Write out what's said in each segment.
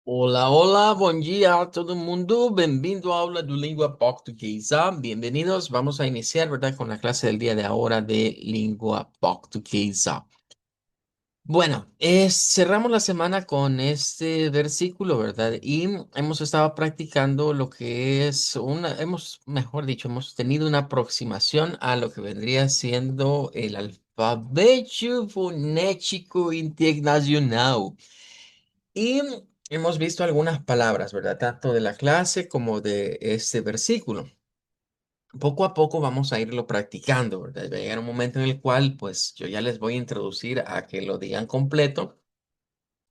Olá, olá, bom dia a todo mundo. Bem-vindo à aula de língua portuguesa. Bienvenidos. Vamos a iniciar, ¿verdad? Con la clase del día de ahora de língua portuguesa. Bueno, cerramos la semana con este versículo, ¿verdad? Y hemos estado practicando lo que es mejor dicho, hemos tenido una aproximación a lo que vendría siendo el alfabeto fonético internacional. Y hemos visto algunas palabras, ¿verdad? Tanto de la clase como de este versículo. Poco a poco vamos a irlo practicando, ¿verdad? Va a llegar un momento en el cual, pues, yo ya les voy a introducir a que lo digan completo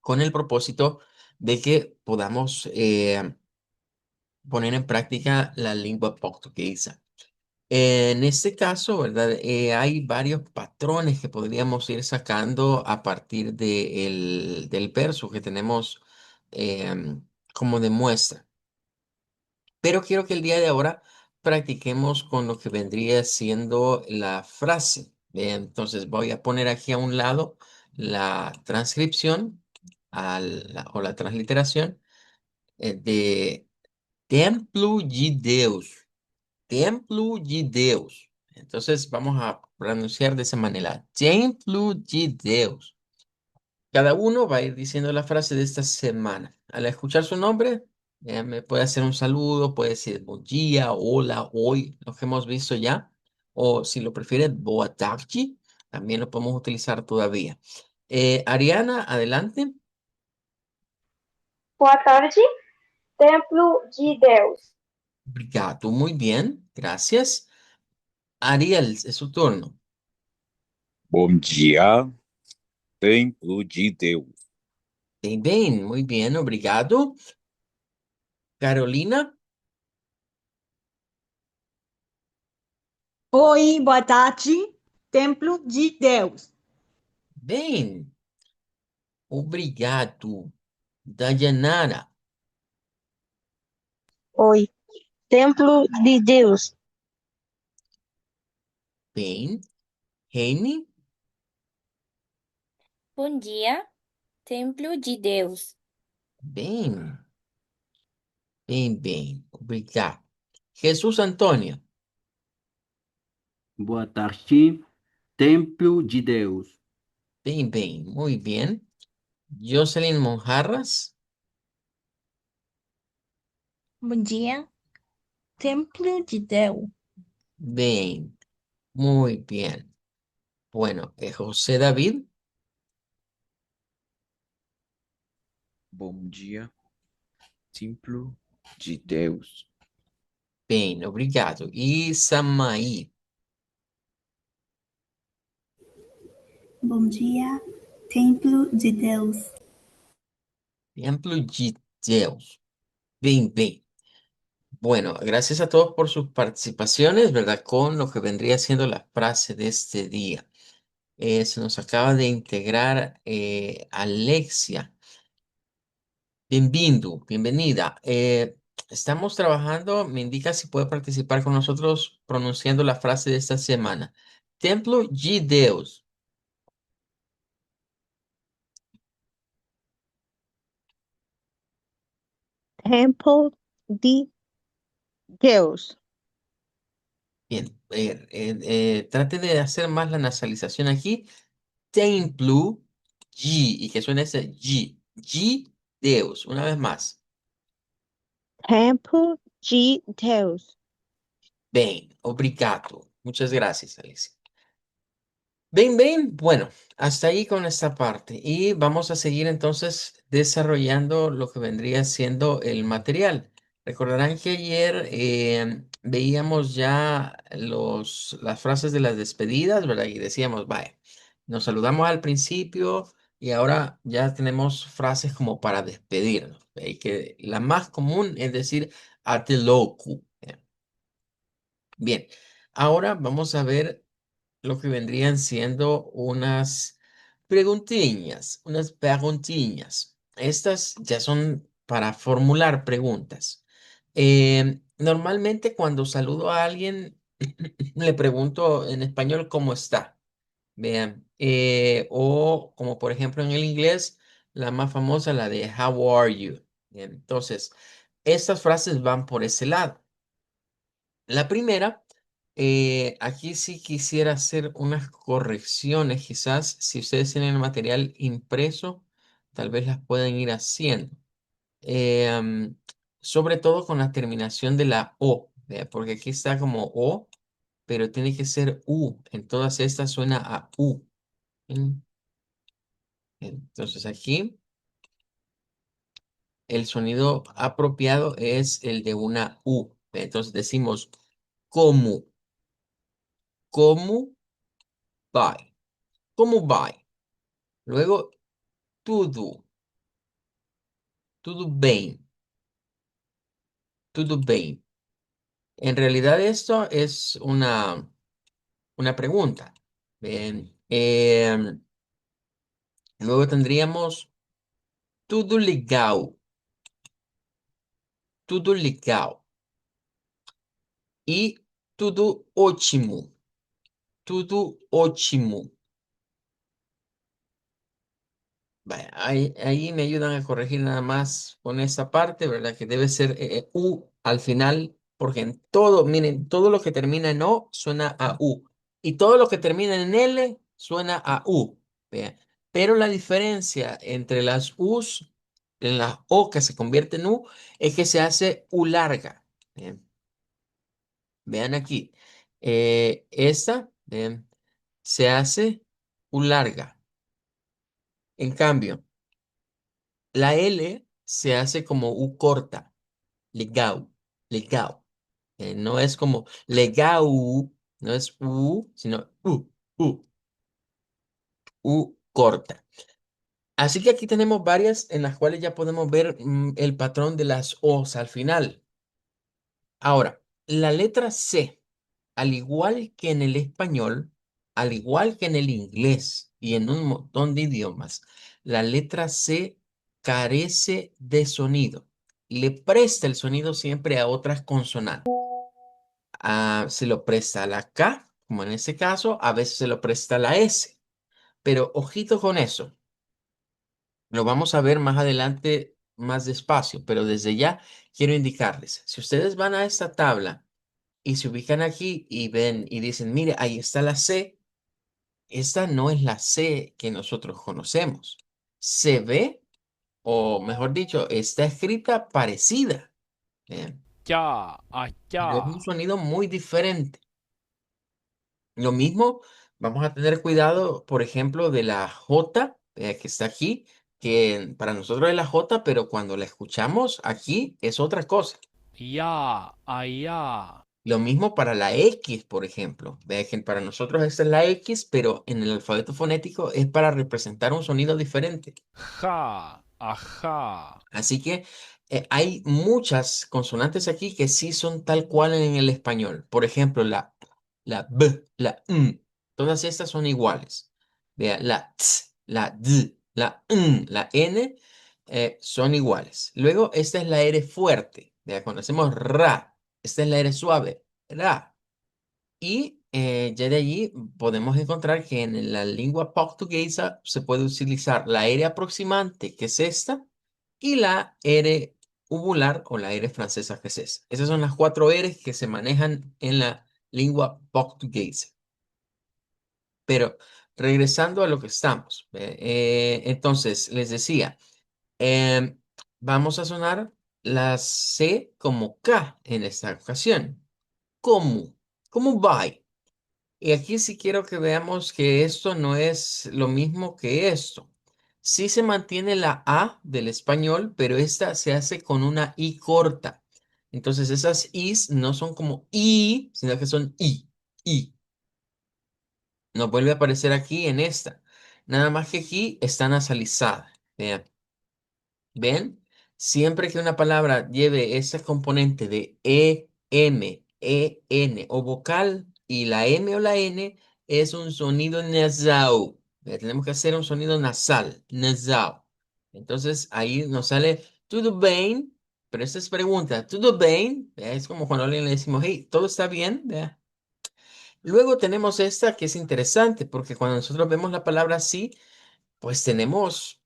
con el propósito de que podamos poner en práctica la lengua portuguesa. En este caso, ¿verdad? Hay varios patrones que podríamos ir sacando a partir del verso que tenemos como de muestra. Pero quiero que el día de ahora practiquemos con lo que vendría siendo la frase. Entonces voy a poner aquí a un lado la transcripción o la transliteración de Templo de Deus. Templo de Deus. Entonces vamos a pronunciar de esa manera. Templo de Deus. Cada uno va a ir diciendo la frase de esta semana. Al escuchar su nombre, me puede hacer un saludo, puede decir buen día, hola, hoy, lo que hemos visto ya. O si lo prefiere, boa tarde, también lo podemos utilizar todavía. Ariana, adelante. Boa tarde, Templo de Deus. Obrigado, muy bien, gracias. Ariel, es su turno. Bom dia, Templo de Deus. Bem, bem, muy bien, obrigado. Carolina, Oi, boa tarde, Templo de Deus. bem, obrigado. Dayanara, Oi, Templo de Deus. bem. Heine, Bom dia, Templo de Deus. bem, bem, bem, obrigado. Jesus Antônio, Boa tarde, Templo de Deus. bem, bem, muito bem. Jocelyn Monjarras, Bom dia, Templo de Deus. bem, muito bem. Bueno, José David, Bom dia, Templo de Deus. bem, obrigado. E Samaí, Bom dia, Templo de Deus. templo de Deus, bem, bem. Bueno, gracias a todos por sus participaciones, ¿verdad? Con lo que vendría siendo la frase de este día. Se nos acaba de integrar Alexia. Bienvenido, bienvenida. Estamos trabajando, me indica si puede participar con nosotros pronunciando la frase de esta semana. Templo de Deus. Templo de Deus. Bien, trate de hacer más la nasalización aquí. Templo de, y que suene ese de Deus. Una vez más. Templo de Deus. Bien, obrigado. Muchas gracias, Alicia. Bien, bien, bueno, hasta ahí con esta parte y vamos a seguir entonces desarrollando lo que vendría siendo el material. Recordarán que ayer veíamos ya las frases de las despedidas, ¿verdad? Y decíamos, vaya, nos saludamos al principio y ahora ya tenemos frases como para despedirnos. Y que la más común es decir, ate loco. Bien, ahora vamos a ver lo que vendrían siendo unas preguntiñas. Estas ya son para formular preguntas. Normalmente cuando saludo a alguien, le pregunto en español cómo está. Vean, o como por ejemplo en el inglés, la más famosa, la de How are you? Bien, entonces, estas frases van por ese lado. La primera, aquí sí quisiera hacer unas correcciones, quizás si ustedes tienen el material impreso, tal vez las pueden ir haciendo. Eh, am, Sobre todo con la terminación de la O, ¿vea? Porque aquí está como O, pero tiene que ser U. En todas estas suena a U. ¿Mm? Entonces aquí el sonido apropiado es el de una U. Entonces decimos como, como vai, como vai. Luego tudo, tudo bem, tudo bem. En realidad esto es una pregunta. Bien. Luego tendríamos tudo legal, tudo legal. Y tudo ótimo, tudo ótimo. Vaya, ahí me ayudan a corregir nada más con esa parte, ¿verdad? Que debe ser U al final, porque en todo, miren, todo lo que termina en O suena a U. Y todo lo que termina en L suena a U. Vea. Pero la diferencia entre las U's, en la O que se convierte en U, es que se hace U larga. Bien. Vean aquí. Esta, vean, se hace U larga. En cambio, la L se hace como U corta, legal, legal. No es como legal, no es U, sino U, U corta. Así que aquí tenemos varias en las cuales ya podemos ver el patrón de las O's al final. Ahora, la letra C, al igual que en el español, al igual que en el inglés y en un montón de idiomas, la letra C carece de sonido. Le presta el sonido siempre a otras consonantes. Se lo presta a la K, como en este caso, a veces se lo presta a la S. Pero ojito con eso. Lo vamos a ver más adelante, más despacio, pero desde ya quiero indicarles, si ustedes van a esta tabla, y se ubican aquí y ven y dicen, mire, ahí está la C. Esta no es la C que nosotros conocemos. Se ve, o mejor dicho, está escrita parecida. ¿Bien? Ya, Pero es un allá. sonido muy diferente. Lo mismo, vamos a tener cuidado, por ejemplo, de la J, que está aquí, que para nosotros es la J, pero cuando la escuchamos aquí es otra cosa. Ya, allá. Lo mismo para la X, por ejemplo. Ve que para nosotros esta es la X, pero en el alfabeto fonético es para representar un sonido diferente. Ja, ajá. Así que hay muchas consonantes aquí que sí son tal cual en el español. Por ejemplo, la B, la M. Todas estas son iguales. Vea, la T, la D, la N, la N son iguales. Luego, esta es la R fuerte. Vea, cuando hacemos ra, esta es la R suave. Ra. Y ya de allí podemos encontrar que en la lengua portuguesa se puede utilizar la R aproximante, que es esta, y la R uvular o la R francesa, que es esa. Esas son las cuatro R que se manejan en la lengua portuguesa. Pero regresando a lo que estamos, entonces les decía, em, vamos a sonar la C como K en esta ocasión. ¿Cómo? ¿Cómo va? Y aquí sí quiero que veamos que esto no es lo mismo que esto. Sí se mantiene la A del español, pero esta se hace con una I corta. Entonces esas Is no son como I, sino que son I, I. Nos vuelve a aparecer aquí en esta. Nada más que aquí está nasalizada. Vean. ¿Ven? Siempre que una palabra lleve ese componente de M, N o vocal y la M o la N es un sonido nasal. Tenemos que hacer un sonido nasal, nasal. Entonces ahí nos sale tudo bem, pero esta es pregunta, ¿todo bem? Es como cuando a alguien le decimos, hey, ¿todo está bien? Vea. Luego tenemos esta que es interesante porque cuando nosotros vemos la palabra sí, pues tenemos...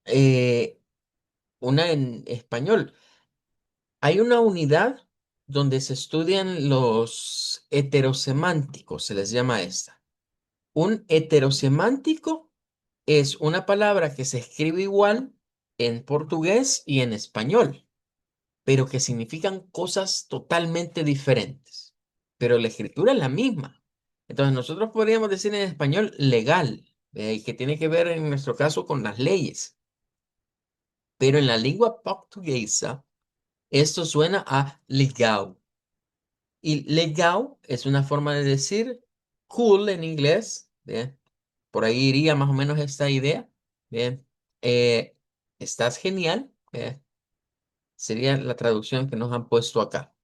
eh, una en español. Hay una unidad donde se estudian los heterosemánticos, se les llama esta. Un heterosemántico es una palabra que se escribe igual en portugués y en español, pero que significan cosas totalmente diferentes. Pero la escritura es la misma. Entonces nosotros podríamos decir en español legal, y que tiene que ver en nuestro caso con las leyes. Pero en la lengua portuguesa, esto suena a legal. Y legal es una forma de decir cool en inglés. Bien. Por ahí iría más o menos esta idea. Bien. Eh, estás genial. Bien. Sería la traducción que nos han puesto acá.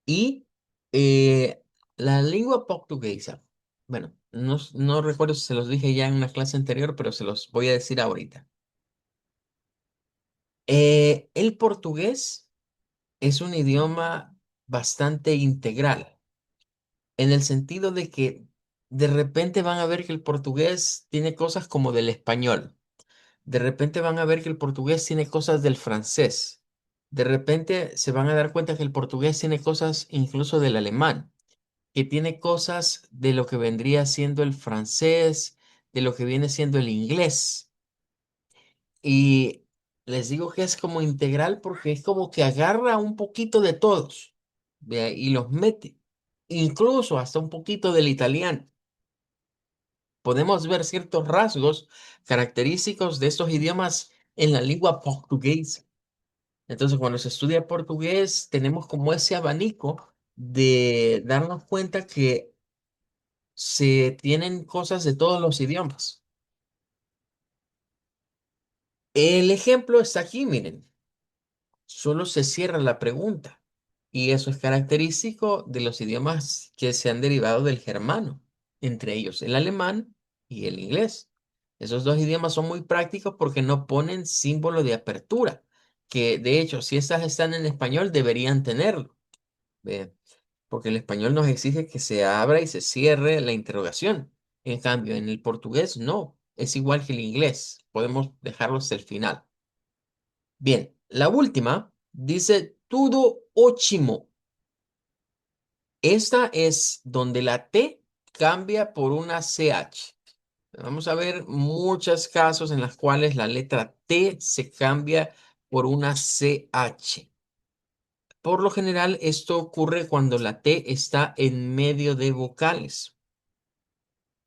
Y la lengua portuguesa. Bueno, no recuerdo si se los dije ya en una clase anterior, pero se los voy a decir ahorita. El portugués es un idioma bastante integral, en el sentido de que de repente van a ver que el portugués tiene cosas como del español. De repente van a ver que el portugués tiene cosas del francés. De repente se van a dar cuenta que el portugués tiene cosas incluso del alemán, que tiene cosas de lo que vendría siendo el francés, de lo que viene siendo el inglés. Y les digo que es como integral porque es como que agarra un poquito de todos, ¿vea? Y los mete, incluso hasta un poquito del italiano. Podemos ver ciertos rasgos característicos de estos idiomas en la lengua portuguesa. Entonces, cuando se estudia portugués, tenemos como ese abanico de darnos cuenta que se tienen cosas de todos los idiomas. El ejemplo está aquí, miren. Solo se cierra la pregunta. Y eso es característico de los idiomas que se han derivado del germano, entre ellos el alemán y el inglés. Esos dos idiomas son muy prácticos porque no ponen símbolo de apertura, que de hecho, si estas están en español, deberían tenerlo. ¿Ve? Porque el español nos exige que se abra y se cierre la interrogación. En cambio, en el portugués no, es igual que el inglés. Podemos dejarlo hasta el final. Bien, la última dice tudo ótimo. Esta es donde la T cambia por una CH. Vamos a ver muchos casos en los cuales la letra T se cambia por una CH. Por lo general, esto ocurre cuando la T está en medio de vocales.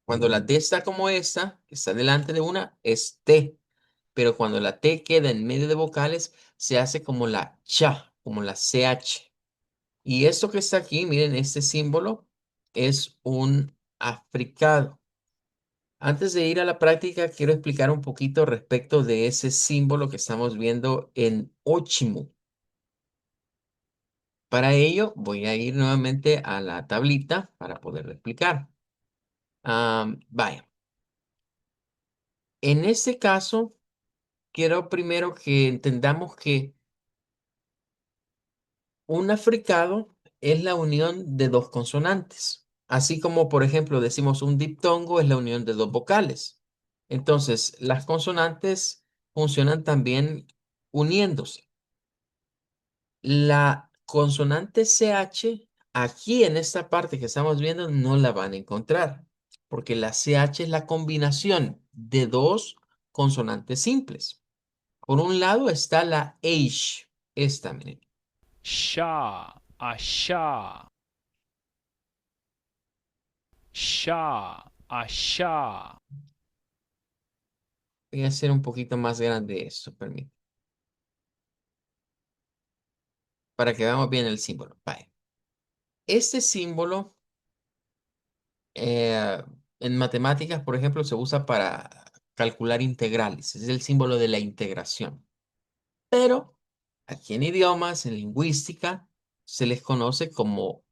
Cuando la T está como esta, que está delante de una, es T. Pero cuando la T queda en medio de vocales, se hace como la cha, como la CH. Y esto que está aquí, miren, este símbolo es un africado. Antes de ir a la práctica, quiero explicar un poquito respecto de ese símbolo que estamos viendo en Ochimu. Para ello, voy a ir nuevamente a la tablita para poder explicar. Vaya. En este caso, quiero primero que entendamos que un africado es la unión de dos consonantes. Así como, por ejemplo, decimos un diptongo es la unión de dos vocales. Entonces, las consonantes funcionan también uniéndose. La consonante CH, aquí en esta parte que estamos viendo, no la van a encontrar, porque la CH es la combinación de dos consonantes simples. Por un lado está la H, esta, miren. sha, asha, sha, asha, Voy a hacer un poquito más grande esto, permítame, para que veamos bien el símbolo. Vale. Este símbolo en matemáticas, por ejemplo, se usa para calcular integrales. Es el símbolo de la integración. Pero aquí en idiomas, en lingüística, se les conoce como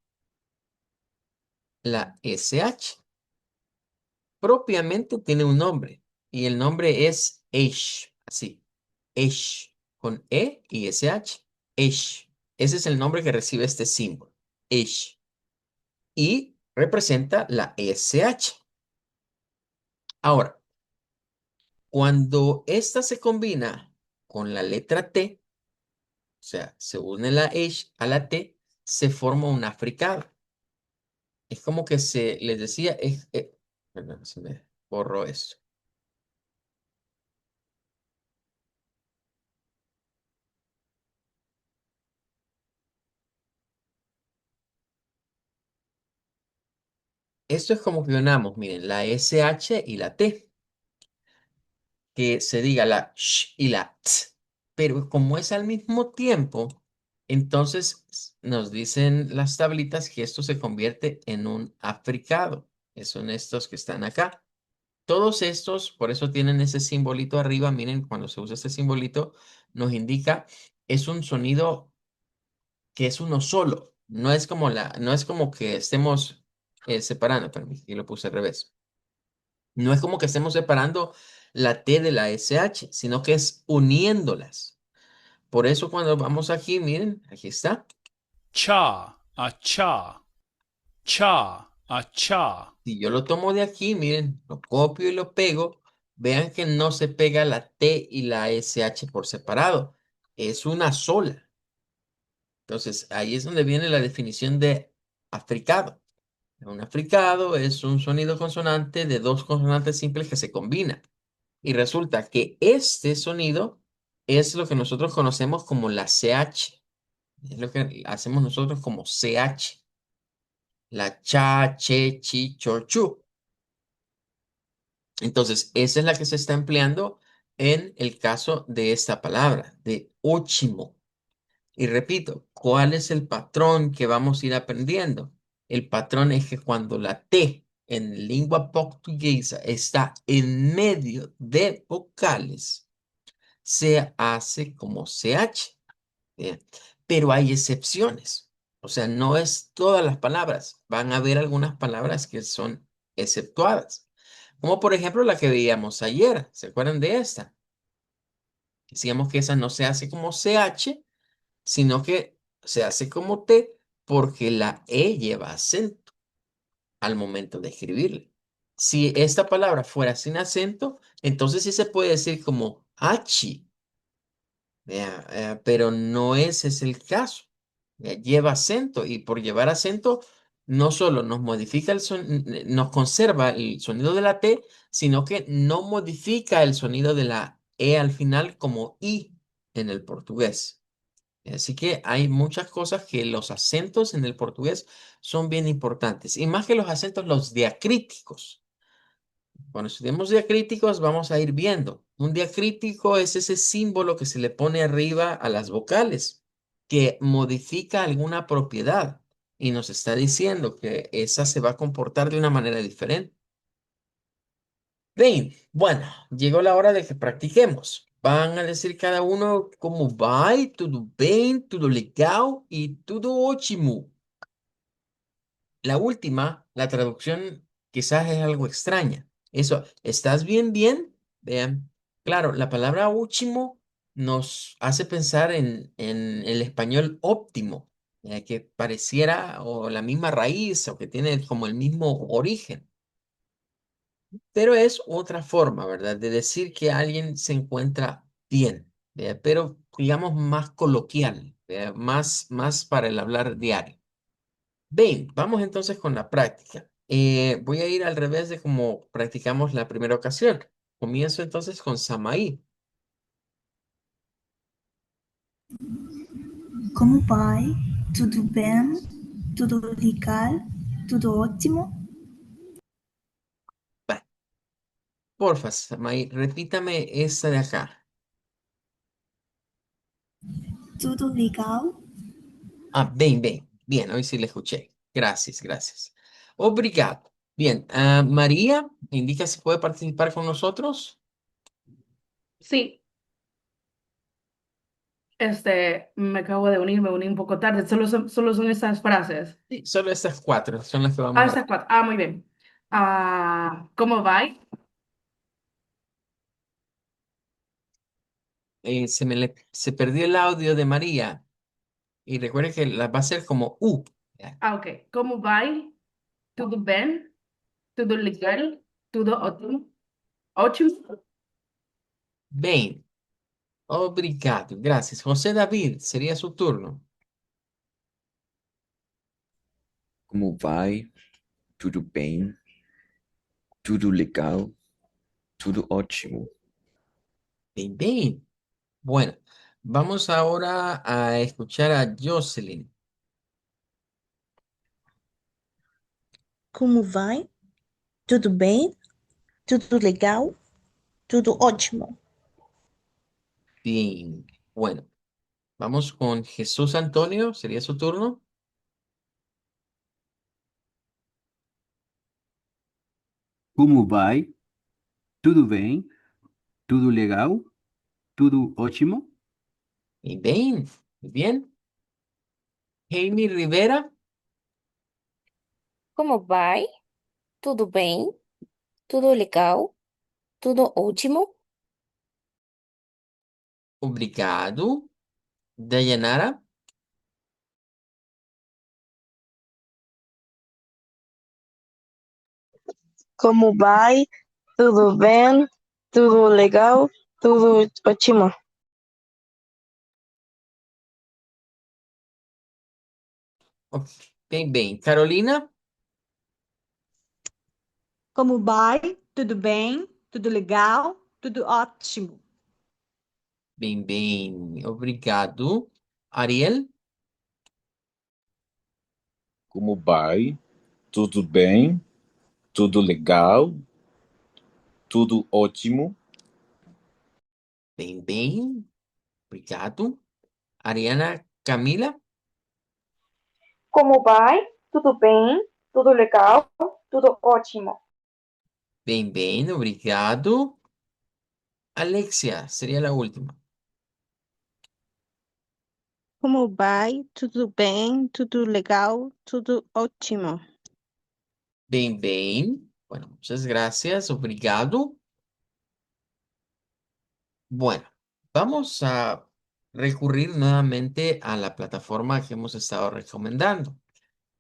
la SH. Propiamente tiene un nombre y el nombre es H, así. H, con E y SH. H. Ese es el nombre que recibe este símbolo. H. Y representa la SH. Ahora, cuando esta se combina con la letra T, o sea, se une la H a la T, se forma un africado. Es como que les decía, perdón, se me borró esto. Esto es como que unamos, miren, la SH y la T, que se diga la sh y la t, pero como es al mismo tiempo, entonces nos dicen las tablitas que esto se convierte en un africado, que son estos que están acá. Todos estos, por eso tienen ese simbolito arriba, miren, cuando se usa este simbolito, nos indica, es un sonido que es uno solo, no es como que estemos separando, perdón, y lo puse al revés. No es como que estemos separando la T de la SH, sino que es uniéndolas. Por eso cuando vamos aquí, miren, aquí está. Cha, cha, cha, cha. Si yo lo tomo de aquí, miren, lo copio y lo pego, vean que no se pega la T y la SH por separado. Es una sola. Entonces, ahí es donde viene la definición de africado. Un africado es un sonido consonante de dos consonantes simples que se combinan. Y resulta que este sonido es lo que nosotros conocemos como la CH. Es lo que hacemos nosotros como CH. La cha, che, chi, cho, chu. Entonces, esa es la que se está empleando en el caso de esta palabra, de óchimo. Y repito, ¿cuál es el patrón que vamos a ir aprendiendo? El patrón es que cuando la T en lengua portuguesa está en medio de vocales, se hace como CH. Bien. Pero hay excepciones. O sea, no es todas las palabras. Van a haber algunas palabras que son exceptuadas. Como por ejemplo la que veíamos ayer. ¿Se acuerdan de esta? Decíamos que esa no se hace como CH, sino que se hace como T porque la E lleva acento al momento de escribirla. Si esta palabra fuera sin acento, entonces sí se puede decir como H. Vea, pero no ese es el caso. Lleva acento y por llevar acento no solo nos modifica nos conserva el sonido de la T, sino que no modifica el sonido de la E al final como I en el portugués. Así que hay muchas cosas que los acentos en el portugués son bien importantes. Y más que los acentos, los diacríticos. Cuando estudiemos diacríticos, vamos a ir viendo. Un diacrítico es ese símbolo que se le pone arriba a las vocales, que modifica alguna propiedad y nos está diciendo que esa se va a comportar de una manera diferente. Bien, bueno, llegó la hora de que practiquemos. Van a decir cada uno cómo va, tudo bem, tudo legal y tudo ótimo. La última, la traducción quizás es algo extraña. Eso, ¿estás bien, bien? Vean, claro, la palabra último nos hace pensar en el español óptimo, que pareciera o la misma raíz o que tiene como el mismo origen. Pero es otra forma, ¿verdad? De decir que alguien se encuentra bien, pero digamos más coloquial, más para el hablar diario. Bien, vamos entonces con la práctica. Voy a ir al revés de como practicamos la primera ocasión. Comienzo entonces con Samaí. Como vai? Tudo bem? Tudo legal? Tudo ótimo? Va, porfa, Samaí, repítame esa de acá. Tudo legal? Ah, bien, bien, bien, hoy sí le escuché. Gracias, gracias. Obrigado. Bien, María, ¿me indica si puede participar con nosotros? Sí, me acabo de unir, me uní un poco tarde. Solo son estas frases. Sí, solo estas cuatro son las que vamos a... Estas cuatro. Ah, muy bien. ¿Cómo va? Se perdió el audio de María y recuerde que la va a hacer como U. Ya. Ok. ¿Cómo va? ¿Tudo bem? ¿Tudo legal? ¿Tudo ótimo? Ótimo. Bien. Obrigado, gracias. José David, sería su turno. Como vai? Tudo bem? Tudo legal? Tudo ótimo. Bien, bien. Bueno, vamos ahora a escuchar a Jocelyn. Como vai? Tudo bem? Tudo legal? Tudo ótimo. Bien. Bueno, vamos con Jesús Antonio, sería su turno. Como vai? Tudo bem? Tudo legal? Tudo ótimo? Bien, bien. Muy bien. Jamie Rivera. Como vai? Tudo bem? Tudo legal? Tudo ótimo? Obrigado. Dayanara. Como vai? Tudo bem? Tudo legal? Tudo ótimo. Ok, bien, bien. Carolina. Como vai? Tudo bem? Tudo legal? Tudo ótimo. Bien, bien. Obrigado. Ariel. Como vai? Tudo bem? Tudo legal? Tudo ótimo? Bien, bien. Obrigado. Ariana Camila. Como vai? Tudo bem? Tudo legal? Tudo ótimo. Bien, bien. Obrigado. Alexia, sería la última. Como vai? Tudo bem? Tudo legal? Tudo ótimo. Bien, bien. Bueno, muchas gracias. Obrigado. Bueno, vamos a recurrir nuevamente a la plataforma que hemos estado recomendando.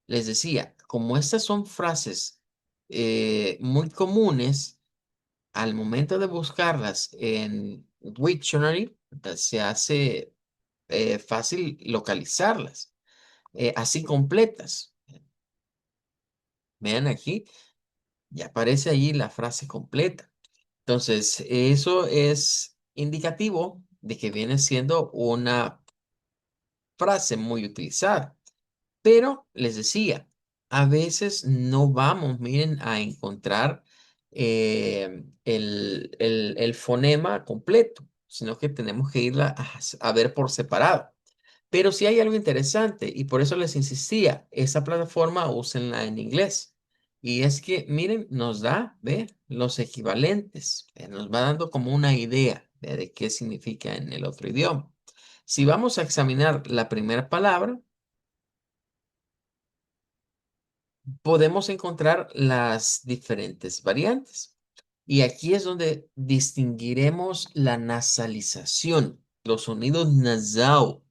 Les decía, como estas son frases muy comunes, al momento de buscarlas en Wiktionary, se hace fácil localizarlas, así completas. Vean aquí, ya aparece allí la frase completa. Entonces, eso es indicativo de que viene siendo una frase muy utilizada. Pero les decía, a veces no vamos, miren, a encontrar el fonema completo, sino que tenemos que irla a ver por separado. Pero sí hay algo interesante y por eso les insistía, esa plataforma úsenla en inglés. Y es que, miren, nos da, ve, los equivalentes, nos va dando como una idea de qué significa en el otro idioma. Si vamos a examinar la primera palabra, podemos encontrar las diferentes variantes. Y aquí es donde distinguiremos la nasalización, los sonidos nasal.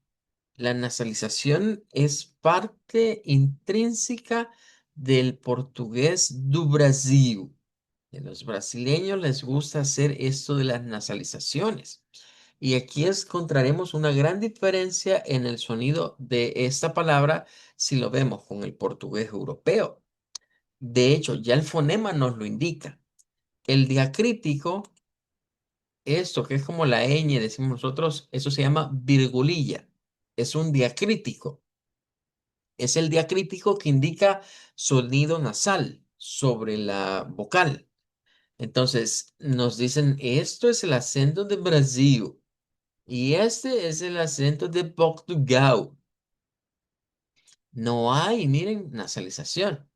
La nasalización es parte intrínseca del portugués do Brasil. A los brasileños les gusta hacer esto de las nasalizaciones. Y aquí encontraremos una gran diferencia en el sonido de esta palabra si lo vemos con el portugués europeo. De hecho, ya el fonema nos lo indica. El diacrítico, esto que es como la ñ, decimos nosotros, eso se llama virgulilla. Es un diacrítico. Es el diacrítico que indica sonido nasal sobre la vocal. Entonces, nos dicen, esto es el acento de Brasil y este es el acento de Portugal. No hay, miren, nasalización.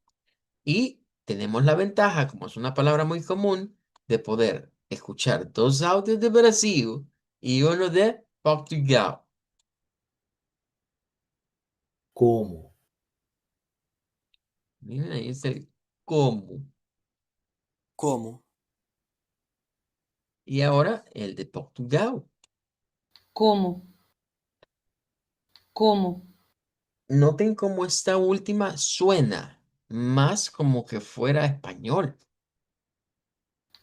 Y tenemos la ventaja, como es una palabra muy común, de poder escuchar dos audios de Brasil y uno de Portugal. Como? Miren, ahí es el cómo. Como? Y ahora el de Portugal. ¿Cómo? ¿Cómo? Noten cómo esta última suena más como que fuera español.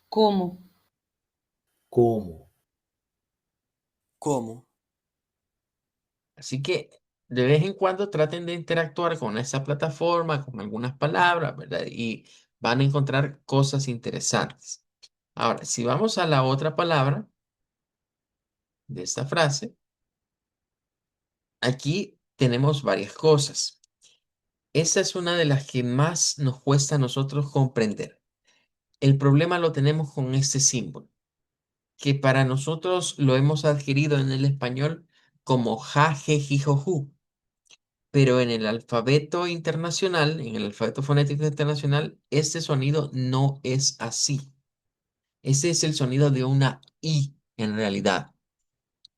¿Cómo? Como? ¿Cómo? Así que de vez en cuando traten de interactuar con esa plataforma, con algunas palabras, ¿verdad? Y van a encontrar cosas interesantes. Ahora, si vamos a la otra palabra de esta frase, aquí tenemos varias cosas. Esa es una de las que más nos cuesta a nosotros comprender. El problema lo tenemos con este símbolo, que para nosotros lo hemos adquirido en el español como ja, je, ji, jo, ju. Pero en el alfabeto internacional, en el alfabeto fonético internacional, este sonido no es así. Ese es el sonido de una I en realidad.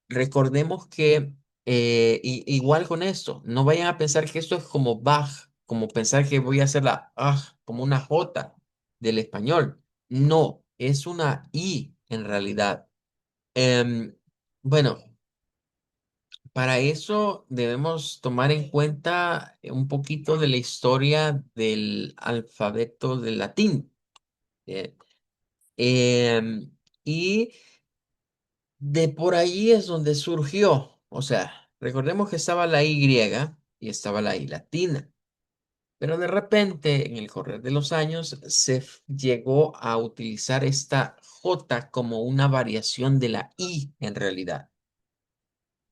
Recordemos que igual con esto, no vayan a pensar que esto es como Bach, como pensar que voy a hacer la como una J del español. No, es una I en realidad. Em, bueno, para eso debemos tomar en cuenta un poquito de la historia del alfabeto del latín. eh, y de por ahí es donde surgió. O sea, recordemos que estaba la Y y estaba la I latina. Pero de repente, en el correr de los años, llegó a utilizar esta J como una variación de la I en realidad.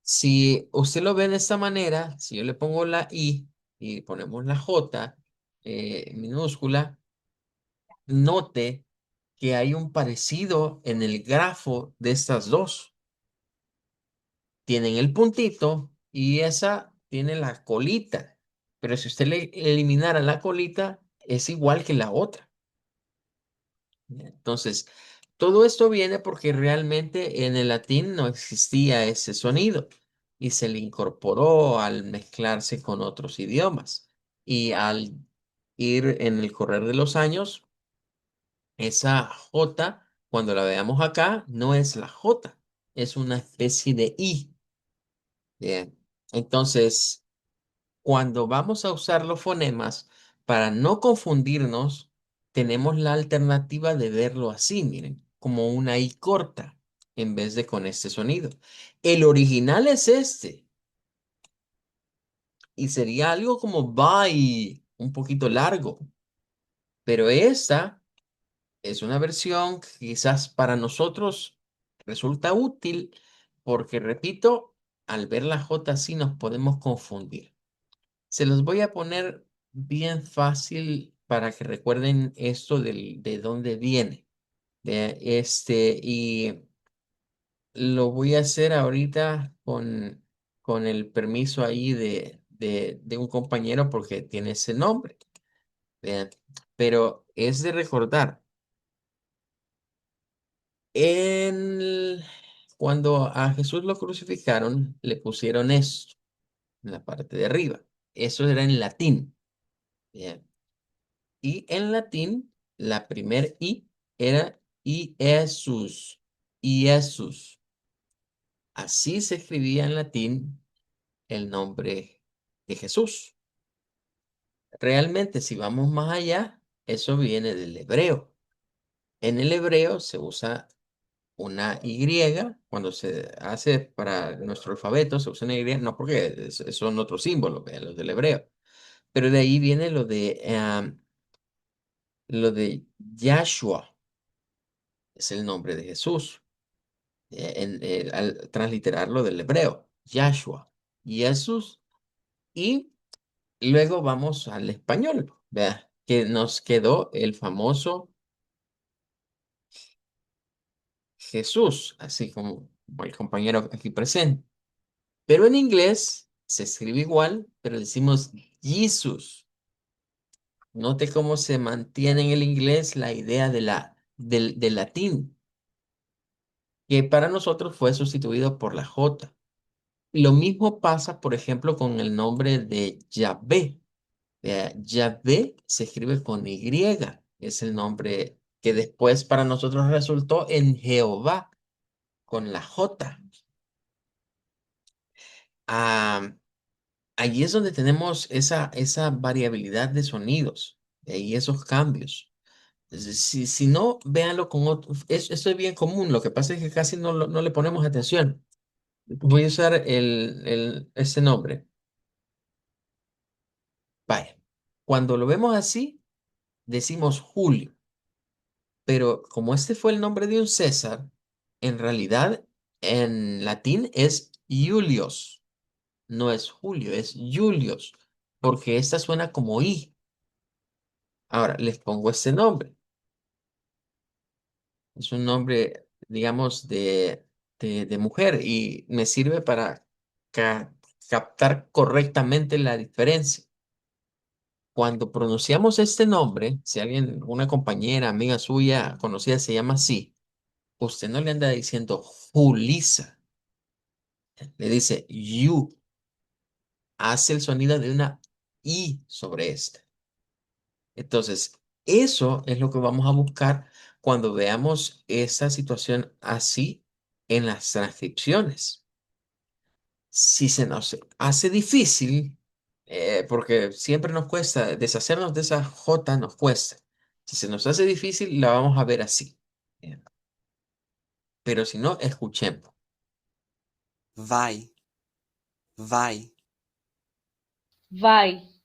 Si usted lo ve de esta manera, si yo le pongo la I y ponemos la J minúscula, note que hay un parecido en el grafo de estas dos. Tienen el puntito y esa tiene la colita. Pero si usted le eliminara la colita, es igual que la otra. Entonces, todo esto viene porque realmente en el latín no existía ese sonido y se le incorporó al mezclarse con otros idiomas. Y al ir en el correr de los años, esa J, cuando la veamos acá, no es la J, es una especie de I. Bien. Entonces, cuando vamos a usar los fonemas, para no confundirnos, tenemos la alternativa de verlo así, miren, como una I corta, en vez de con este sonido. El original es este, y sería algo como bye, un poquito largo, pero esta es una versión que quizás para nosotros resulta útil, porque repito, al ver la J así nos podemos confundir. Se los voy a poner bien fácil para que recuerden esto de dónde viene. Y lo voy a hacer ahorita con el permiso ahí de un compañero porque tiene ese nombre. Vean. Pero es de recordar. En, Cuando a Jesús lo crucificaron, le pusieron esto en la parte de arriba. Eso era en latín. Bien. Y en latín, la primer I era Iesus. Iesus. Así se escribía en latín el nombre de Jesús. Realmente, si vamos más allá, eso viene del hebreo. En el hebreo se usa una Y, cuando se hace para nuestro alfabeto, se usa una Y, no porque son otros símbolos, vean, los del hebreo. Pero de ahí viene lo de Yahshua, es el nombre de Jesús. Al transliterarlo del hebreo, Yahshua, Jesús, y luego vamos al español, vea, que nos quedó el famoso Jesús, así como el compañero aquí presente. Pero en inglés se escribe igual, pero decimos Jesus. Note cómo se mantiene en el inglés la idea del latín, que para nosotros fue sustituido por la J. Lo mismo pasa, por ejemplo, con el nombre de Yahvé. Yahvé se escribe con Y. Es el nombre que después para nosotros resultó en Jehová, con la J. Ah, allí es donde tenemos esa variabilidad de sonidos y esos cambios. Si no, véanlo con otro. Esto es bien común. Lo que pasa es que casi no le ponemos atención. Voy a usar este nombre. Vaya. Cuando lo vemos así, decimos Julio. Pero como este fue el nombre de un César, en realidad en latín es Julius. No es Julio, es Julius. Porque esta suena como I. Ahora, les pongo este nombre. Es un nombre, digamos, de mujer y me sirve para ca- captar correctamente la diferencia. Cuando pronunciamos este nombre, si alguien, una compañera, amiga suya, conocida, se llama así, usted no le anda diciendo Julisa, le dice you, hace el sonido de una I sobre este. Entonces, eso es lo que vamos a buscar cuando veamos esta situación así en las transcripciones. Si se nos hace difícil, porque siempre nos cuesta deshacernos de esa J, nos cuesta. Si se nos hace difícil, la vamos a ver así. Bien. Pero si no, escuchemos. Vai. Vai. Vai.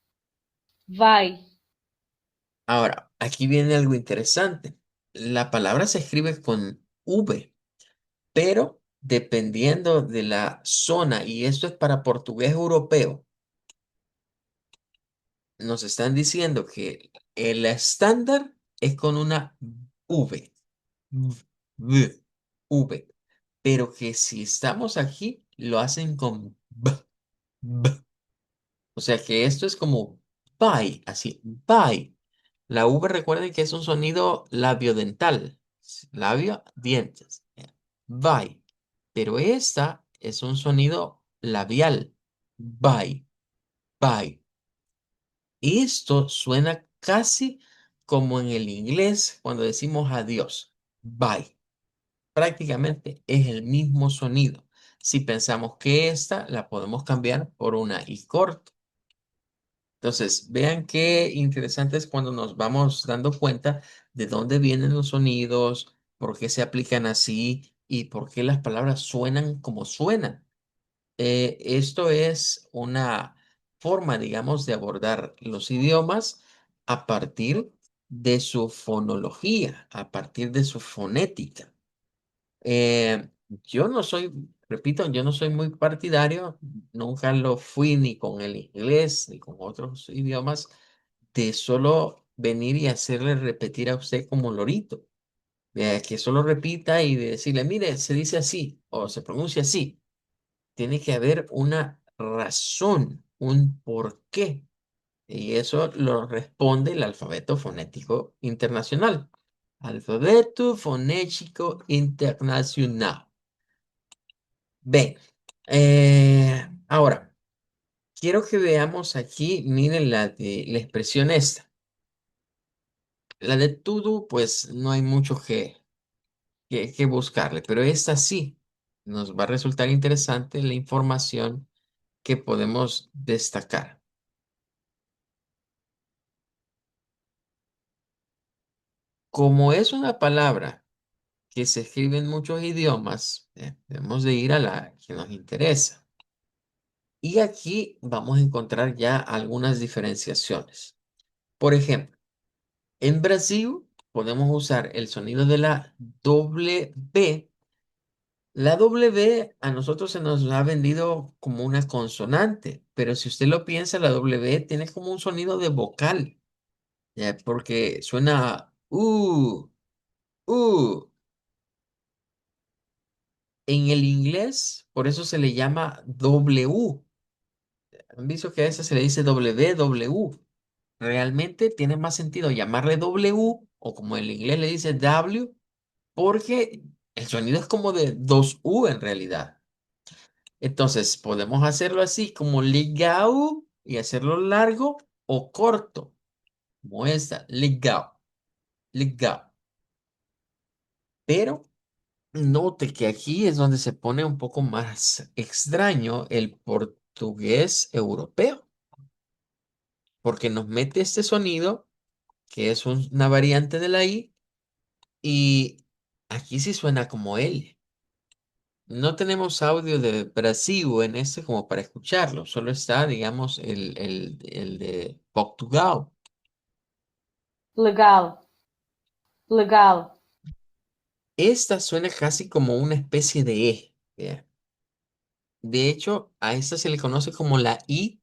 Vai. Ahora, aquí viene algo interesante. La palabra se escribe con V, pero dependiendo de la zona, y esto es para portugués europeo, nos están diciendo que el estándar es con una V, V, V, pero que si estamos aquí, lo hacen con B, B. O sea que esto es como bye, así, bye. La V recuerden que es un sonido labiodental, labio, dientes, bye. Pero esta es un sonido labial, bye, bye. Esto suena casi como en el inglés cuando decimos adiós, bye. Prácticamente es el mismo sonido. Si pensamos que esta la podemos cambiar por una I corta. Entonces, vean qué interesante es cuando nos vamos dando cuenta de dónde vienen los sonidos, por qué se aplican así y por qué las palabras suenan como suenan. Esto es una forma, digamos, de abordar los idiomas a partir de su fonología, a partir de su fonética. Yo no soy, repito, yo no soy muy partidario, nunca lo fui ni con el inglés ni con otros idiomas, de solo venir y hacerle repetir a usted como lorito. Que solo repita y de decirle, mire, se dice así o se pronuncia así. Tiene que haber una razón, un porqué. Y eso lo responde el alfabeto fonético internacional. Alfabeto fonético internacional. Bien, ahora, quiero que veamos aquí, miren la expresión esta. La de todo, pues no hay mucho que buscarle, pero esta sí nos va a resultar interesante la información que podemos destacar. Como es una palabra que se escribe en muchos idiomas, debemos de ir a la que nos interesa. Y aquí vamos a encontrar ya algunas diferenciaciones. Por ejemplo, en Brasil podemos usar el sonido de la W. La W a nosotros se nos ha vendido como una consonante, pero si usted lo piensa, la W tiene como un sonido de vocal, ¿ya? Porque suena u. En el inglés, por eso se le llama W. ¿Han visto que a veces se le dice W? Realmente tiene más sentido llamarle W o como en inglés le dice W porque el sonido es como de dos U en realidad. Entonces podemos hacerlo así como legal y hacerlo largo o corto, como esta, legal, legal. Pero note que aquí es donde se pone un poco más extraño el portugués europeo, porque nos mete este sonido que es una variante de la I y aquí sí suena como L. No tenemos audio de Brasil en este como para escucharlo. Solo está, digamos, el de Portugal. Legal. Legal. Esta suena casi como una especie de E. ¿Ya? De hecho, a esta se le conoce como la I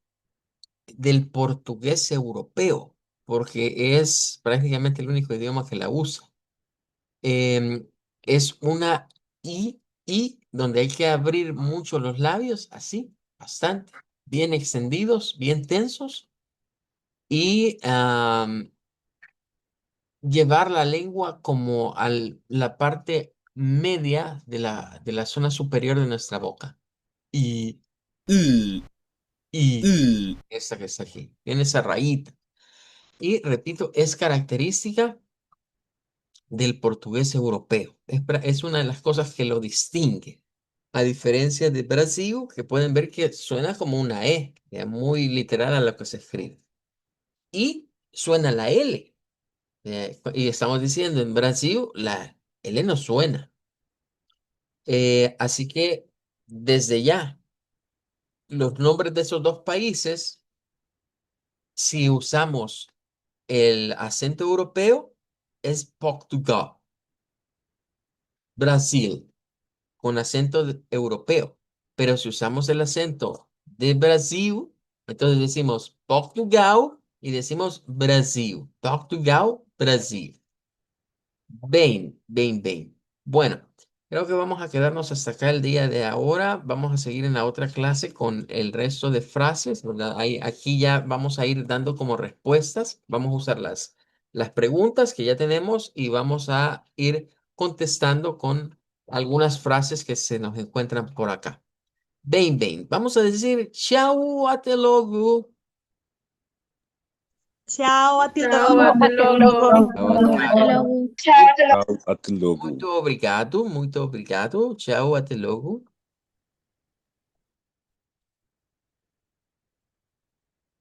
del portugués europeo, porque es prácticamente el único idioma que la usa. Es una I donde hay que abrir mucho los labios, así, bastante, bien extendidos, bien tensos, y llevar la lengua como a la parte media de la zona superior de nuestra boca. Y esta que está aquí, tiene esa rayita. Y repito, es característica del portugués europeo. Es una de las cosas que lo distingue. A diferencia de Brasil, que pueden ver que suena como una E, ya muy literal a lo que se escribe. Y suena la L. Y estamos diciendo, en Brasil la L no suena. Así que desde ya, los nombres de esos dos países, si usamos el acento europeo, es Portugal. Brasil, con acento europeo. Pero si usamos el acento de Brasil, entonces decimos Portugal y decimos Brasil. Portugal, Brasil. Bem. Bueno, creo que vamos a quedarnos hasta acá el día de ahora. Vamos a seguir en la otra clase con el resto de frases, ¿verdad? Aquí ya vamos a ir dando como respuestas. Vamos a usar las preguntas que ya tenemos y vamos a ir contestando con algunas frases que se nos encuentran por acá. Bem. Vamos a decir chao, até logo. Tchau, até Chao, logo. hasta luego. Hasta luego. Chao, Até logo. Muito obrigado. Tchau, até logo.